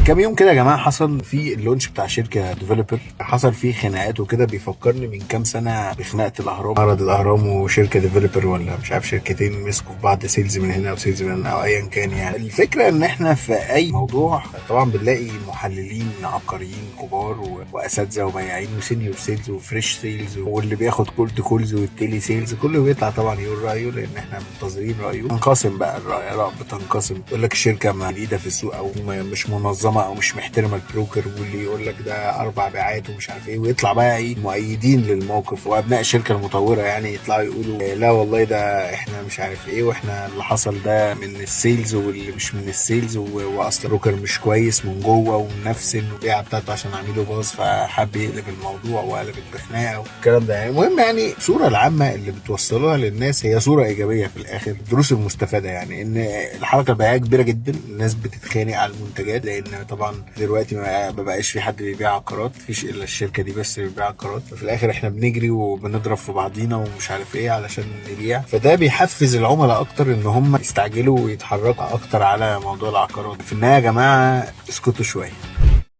كام يوم كده يا جماعه حصل في اللونش بتاع شركه ديفلوبر، حصل فيه خناقات وكده، بيفكرني من كام سنه بخناقه الاهرام، معرض الاهرام وشركه ديفلوبر، ولا مش عارف شركتين مسكوا في بعض، سيلز من هنا وسيلز من هنا او ايا كان. يعني الفكره ان احنا في اي موضوع طبعا بنلاقي محللين عبقريين كبار واساتذه وبياعين وسينيور سيلز وفريش سيلز، واللي بياخد كولد كولز والتيلي سيلز، كله بيطلع طبعا يقول رايه، لان احنا منتظرين رايه. تنقسم بقى الاراء، بتنقسم، يقول لك الشركه جديده في السوق او مش منظمه او مش محترمه البروكر، واللي يقول لك ده 4 بيعات ومش عارف ايه، ويطلع بقى ايه مؤيدين للموقف، وابناء الشركه المطوره يعني يطلعوا يقولوا لا والله ده احنا مش عارف ايه، واحنا اللي حصل ده من السيلز واللي مش من السيلز، واصل البروكر مش كويس من جوه ونفس البيعه بتاعته عشان عميله باظ فحب يقلب الموضوع وقلب بخناقه والكلام ده. يعني المهم، يعني الصوره العامه اللي بتوصلوها للناس هي صوره ايجابيه في الاخر. الدروس المستفاده يعني ان الحركه البيعيه كبيره جدا، الناس بتتخانق على المنتجات، لان طبعا دلوقتي ما بقاش في حد بيبيع عقارات، مفيش الا الشركه دي بس اللي بتبيع عقارات، ففي الاخر احنا بنجري وبنضرب في بعضينا ومش عارف ايه علشان نبيع، فده بيحفز العملاء اكتر ان هم يستعجلوا ويتحركوا اكتر على موضوع العقارات. في النهايه يا جماعه اسكتوا شويه.